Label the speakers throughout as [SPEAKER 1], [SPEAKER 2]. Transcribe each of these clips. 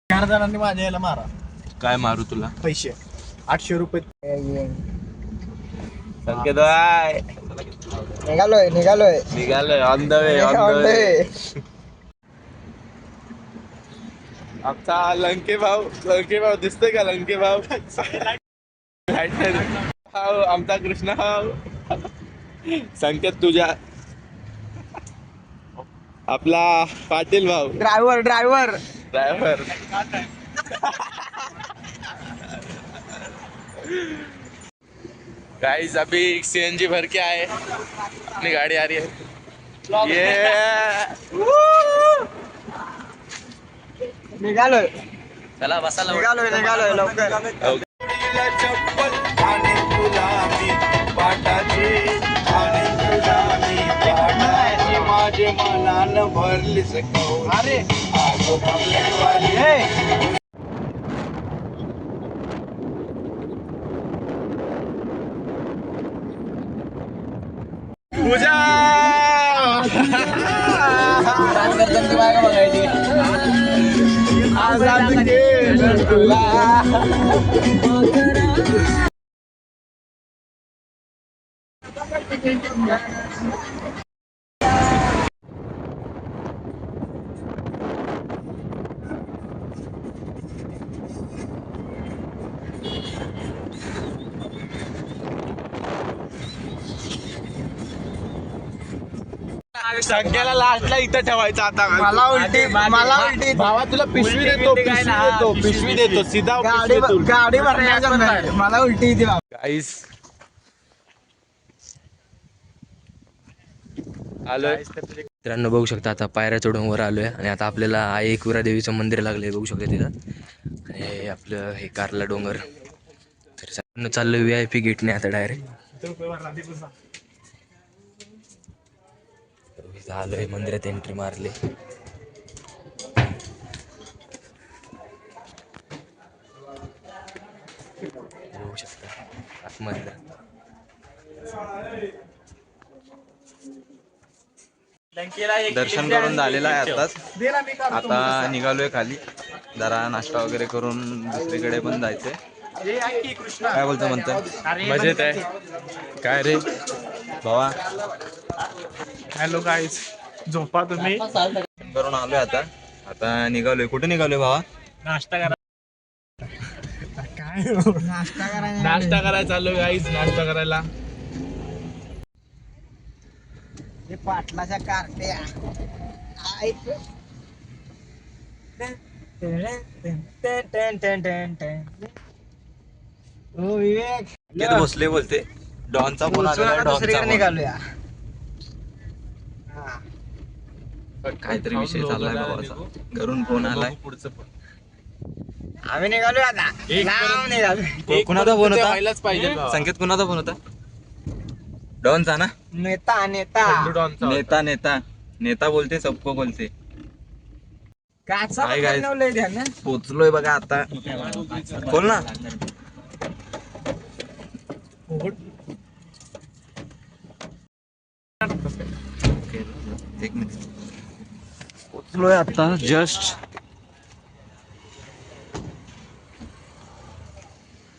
[SPEAKER 1] 4 जणांनी माझ्या याला मारा.
[SPEAKER 2] काय मारू तुला?
[SPEAKER 1] पैसे 800 रुपये.
[SPEAKER 2] संकेत बाय
[SPEAKER 3] निघालोय
[SPEAKER 2] ऑन द वे आमचा लंके भाऊ दिसतोय का? लंके भाऊ आमचा कृष्णा भाऊ. संकेत तुझ्या आपला पाटील भाऊ
[SPEAKER 3] ड्रायव्हर
[SPEAKER 2] गाइस अभी सीएनजी भर के आए, अपनी गाड़ी आ रही है ये
[SPEAKER 3] निघालोय
[SPEAKER 2] चला बसा
[SPEAKER 3] लवकर
[SPEAKER 2] चप्पल आणि गुलाबी पाटाची आणि गुलाबी पाटाची माझे मनान भरली सकौल.
[SPEAKER 1] अरे
[SPEAKER 2] पूजा आजाद के तुला संख्याला लास्टला इथं ठेवायचं आता.
[SPEAKER 3] मला उलटी
[SPEAKER 2] भावा तुला पिशवी देतो सीधा
[SPEAKER 3] गाडी भरण्याच्या मला उलटी येते
[SPEAKER 2] गाईस आलोय.
[SPEAKER 4] मित्रांनो बघू शकता आता पायऱ्या चढून वर आलोय आणि आता आपल्याला आई एकविरा देवीचं मंदिर लागलंय बघू शकता तिथं. आणि आपलं हे कारला डोंगर. तर चाललोय VIP गेटने आता डायरेक्ट आलोय मंदिरात एंट्री मारली. बघू शकता आतमध्ये
[SPEAKER 5] दर्शन करून झालेलं आहे आताच. आता निघालोय खाली जरा नाश्ता वगैरे करून दुसरीकडे पण जायचंय. काय बोलतो म्हणतो?
[SPEAKER 2] मजेत आहे काय रे
[SPEAKER 5] भावा?
[SPEAKER 1] हॅलो गाईज, झोपा तुम्ही.
[SPEAKER 5] करून आलोय आता निघालोय. कुठे निघालोय भावा?
[SPEAKER 1] नाश्ता करा. काय
[SPEAKER 2] नाश्ता करायला चालू गाईस. नाश्ता करायला
[SPEAKER 3] पाटलाच्या कारट्या
[SPEAKER 5] विवेक बसले बोलते डॉनचा फोन आलेला.
[SPEAKER 3] निघालूया.
[SPEAKER 5] काहीतरी विषय चाललाय भावाचा. घरून फोन आलाय.
[SPEAKER 3] आम्ही निघालोय आता.
[SPEAKER 5] कुणाचा फोन होता?
[SPEAKER 2] व्हायलाच पाहिजे भावा.
[SPEAKER 5] संकेत कुणाचा फोन होता? डॉनचा ना.
[SPEAKER 3] नेता
[SPEAKER 5] नेता बोलते सबको बोलते.
[SPEAKER 3] काचा
[SPEAKER 5] काय guys?
[SPEAKER 3] बनवलंय त्यानं.
[SPEAKER 5] पोचलोय बघा आता. खोल ना. एक मिनिट. पोचलोय आता जस्ट.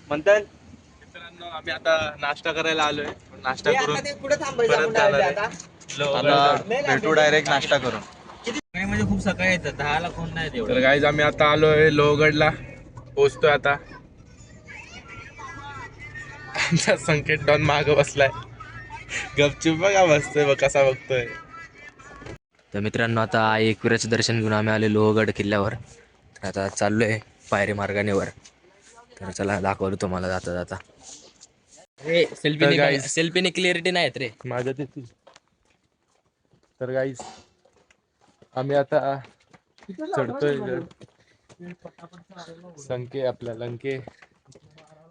[SPEAKER 2] म्हणतात मित्रांनो आम्ही आता नाश्ता करायला आलोय. नाश्ता करून
[SPEAKER 3] पुढे थांबायचं
[SPEAKER 2] परत
[SPEAKER 3] आपण
[SPEAKER 2] जाणार
[SPEAKER 3] direct
[SPEAKER 2] आहे.
[SPEAKER 3] आता.
[SPEAKER 5] आता भेटू डायरेक्ट नाश्ता करून.
[SPEAKER 4] म्हणजे खूप सकाळी येतात 10ला कोण नाही तेवढं.
[SPEAKER 2] तर गाईज आम्ही आता आलोय लोहगडला. पोहोचतोय आता. आमचा संकेत डॉन माग बसलाय. गपचूप बघा बसतोय बघ कसा बघतोय.
[SPEAKER 4] तर मित्रांनो आता आई एकविराचं दर्शन घेऊन आम्ही आले लोहगड किल्ल्यावर. तर आता चाललोय पायरी मार्गाने वर. तर चला दाखवलं तुम्हाला जाता जाता. सेल्फीने क्लिअरिटी नाही रे
[SPEAKER 2] माझ्या तिथे. तर गाईज आम्ही आता चढतोय. आपला लंके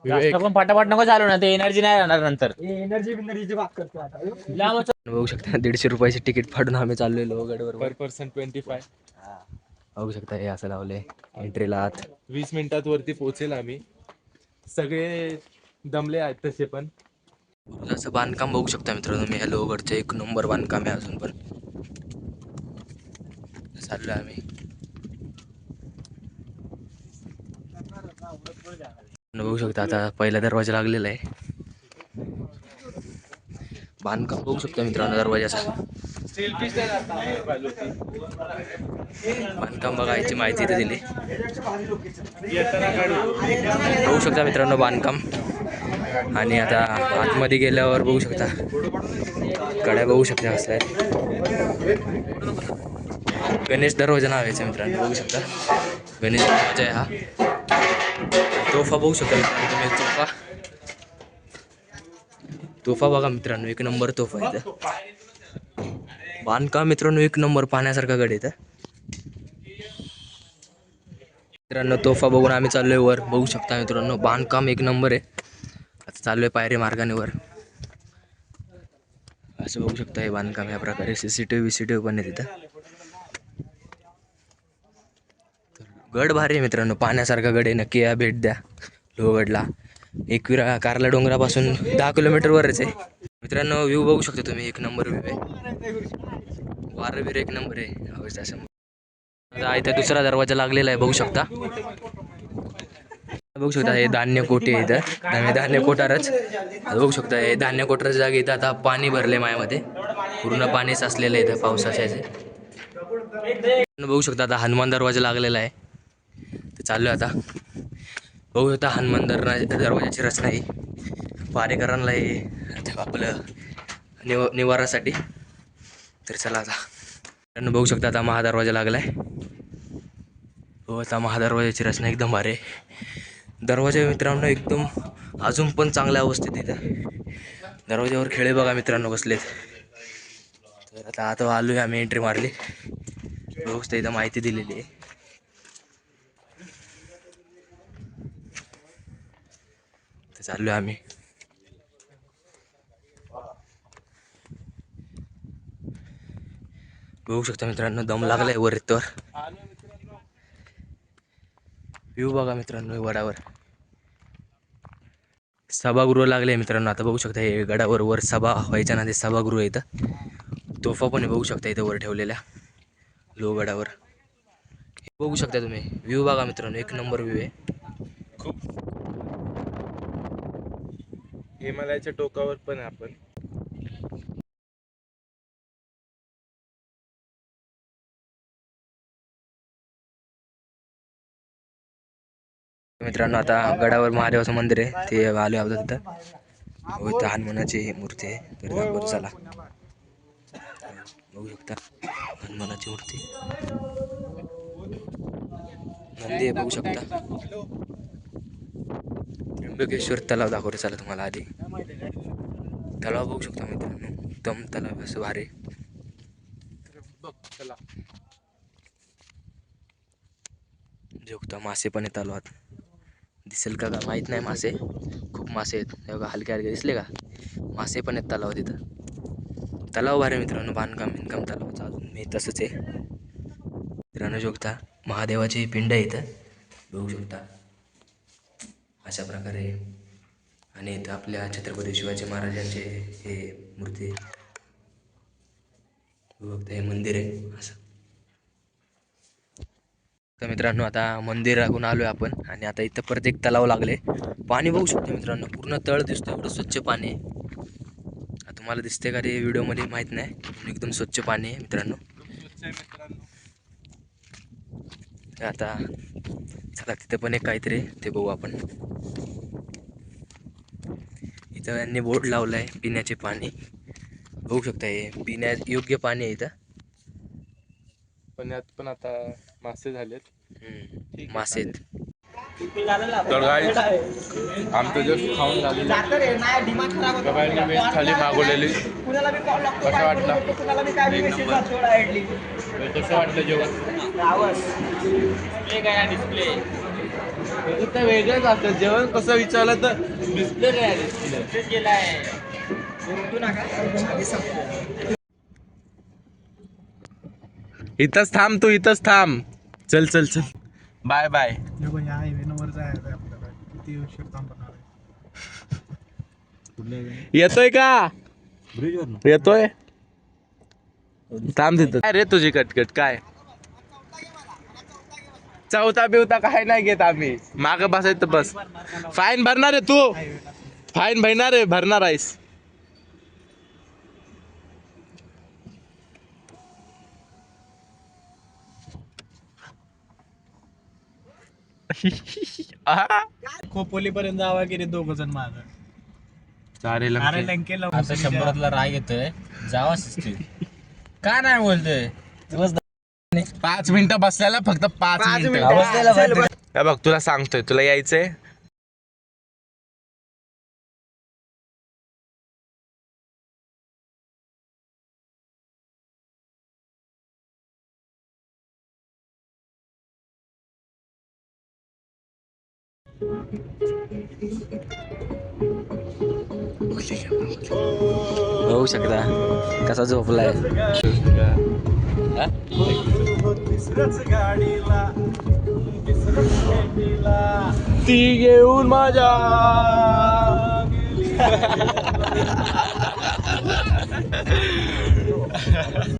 [SPEAKER 2] विवेक
[SPEAKER 4] पण पटापट नको चालू ना ते एनर्जी नाही राहणार नंतर.
[SPEAKER 3] एनर्जी बात करतो आता.
[SPEAKER 4] बघू शकता 150 रुपयाचे तिकीट फाडून आम्ही चाललोय लोहगडवर.
[SPEAKER 2] पर पर्सन 25.
[SPEAKER 4] बघू शकता हे असं लावलंय एंट्रीला आत.
[SPEAKER 2] 20 मिनिटात वरती पोहोचेल आम्ही. सगळे दमले आहेत तसे पण.
[SPEAKER 4] असं बांधकाम बघू शकता मित्रांनो मी. लोहगडचं 1 नंबर बांधकाम आहे अजून पण. चाललोय आम्ही. बघू शकता आता पहिला दरवाजा लागलेला आहे. बांधकाम बघू शकता मित्रांनो दरवाजाचा. बांधकाम बघायची माहिती इथे दिली. बघू शकता मित्रांनो बांधकाम. आणि आता आतमध्ये गेल्यावर बघू शकता कड्या बघू शकता कसल्या आहेत. गणेश दरवाजा नावायचं मित्रांनो. बघू शकता गणेश दरवाजा आहे हा. तोफा बघू शकता मित्रांनो तुम्ही. तोफा बघा मित्रांनो एक नंबर तोफा आहे. बांधकाम मित्रांनो एक नंबर पाहण्यासारखा गड आहे. मित्रांनो तोफा बघून आम्ही चाललोय वर. बघू शकता मित्रांनो बांधकाम एक नंबर आहे. आता चाललोय पायरी मार्गाने वर. असं बघू शकता हे बांधकाम ह्या प्रकारे. CCTV पण आहे तिथं. गड भारी आहे मित्रांनो पाहण्यासारखा गड आहे. नक्की या भेट द्या लोहगडला. एकविरा कारला डोंगरापासून 10 किलोमीटरवरच आहे मित्रांनो. व्ह्यू बघू शकता तुम्ही एक नंबर व्ह्यू आहे. वारं बिर एक नंबर आहे अवस्था समोर. आता इथे दुसरा दरवाजा लागलेला आहे बघू शकता. बघू शकता हे धान्य कोठे आहे इथं. धान्य कोठारच बघू शकता. हे धान्य कोठारच्या जागी इथं आता पाणी भरले मायामध्ये. पूर्ण पाणी साचलेलं आहे इथं पावसाचे. बघू शकता आता हनुमान दरवाजा लागलेला आहे. ते चालू आता बघू शकता हनुमान दरवाजाची रचना ही पारेकरांना हे आपलं निवारासाठी. तर चला आता बघू शकता आता महादरवाजा लागलाय. हो आता महादरवाजाची रचना एकदम भारी आहे. दरवाजा मित्रांनो एकदम अजून पण चांगल्या अवस्थेत इथं. दरवाजावर खेळे बघा मित्रांनो बसलेत. तर आता आलोय आम्ही. एंट्री मारली. बघू शकता इथं माहिती दिलेली आहे. चाललोय आम्ही. बघू शकता मित्रांनो दम लागलाय वर येतोवर. व्ह्यू बघा मित्रांनो वडावर. सभागृह लागले मित्रांनो. आता बघू शकता हे गडावर वर सभा व्हायच्या ना ते सभागृह इथं. तोफा पण बघू शकता इथं वर ठेवलेल्या लोहगडावर. बघू शकता तुम्ही व्ह्यू बघा मित्रांनो एक नंबर व्ह्यू आहे.
[SPEAKER 2] खूप हिमालयाच्या टोकावर पण आहे आपण.
[SPEAKER 4] मित्रांनो आता गडावर महादेवाचं मंदिर आहे ते आलो आहोत तिथं. इथं हनुमानाची मूर्ती आहे. तर दाखवतो चला. बघू शकता हनुमानाची मूर्ती. नंदी आहे बघू शकता. त्र्यंबकेश्वर तलाव दाखवतो चला तुम्हाला आधी. तलाव बघू शकता मित्रांनो एकदम तलाव असं भारी. जोगता मासे पण आहेत तलावात. दिसेल का माहित नाही. मासे खूप मासे आहेत. बघा हलके हलके दिसले का. मासे पण आहेत तलावात इथं. तलाव भारी मित्रांनो. बांधकाम तलावाचं अजून मी तसंच आहे मित्रांनो. जोगता महादेवाची पिंड आहे इथं बघू शकता अशा प्रकारे. आणि इथं आपल्या छत्रपती शिवाजी महाराजांचे हे मूर्ती बघता. हे मंदिर आहे असं. तर मित्रांनो आता मंदिराकडून आलोय आपण. आणि आता इथं परत एक तलाव लागले. पाणी बघू शकतो मित्रांनो पूर्ण तळ दिसतो. एवढं स्वच्छ पाणी आहे. तुम्हाला दिसते का ते व्हिडिओमध्ये माहीत नाही. एकदम स्वच्छ पाणी आहे मित्रांनो. आता चला तिथं पण एक काहीतरी ते बघू आपण. इथं यांनी बोर्ड लावलाय पिण्याचे पाणी बघू शकता. हे पिण्या योग्य पाणी आहे इथं.
[SPEAKER 2] पण यात पण आता मासे झालेत.
[SPEAKER 4] मासे आहेत.
[SPEAKER 2] तर गाईस आमचं जस्ट खाऊन झालेलं. गबाईने वेज थाली मागवलेली. कसं वाटलं जेवण. डिस्प्ले तर वेगळंच असतं जेवण. कसं विचारलं तर डिस्प्ले काय आहे. इथंच थांब तू. इथंच थांब. चल चल चल. Bye bye.
[SPEAKER 1] या हायवेवर जायचं आपल्याला. किती उशीर थांबणार आहे.
[SPEAKER 2] येतोय का. येतोय. थांब तिथं. काय रे तुझी कटकट काय. चौथा बिवता काय नाही घेत आम्ही. माग बसायचं बस. फाईन भरणार आहे तू. फाईन भरणार आहेस.
[SPEAKER 1] खोपोली पर्यंत जावा गेले 2 जण माग.
[SPEAKER 2] चालेल
[SPEAKER 1] अरे लंकेला
[SPEAKER 3] आता 100ला राग येतोय जावा सिस्टीम का नाही बोलतोय
[SPEAKER 2] 5 मिनिटं बसल्याला फक्त 5 मिनिटं. हे बघ तुला सांगतोय तुला यायचंय.
[SPEAKER 4] होऊ शकता कसा झोपलाय.
[SPEAKER 2] ती घेऊन माझ्या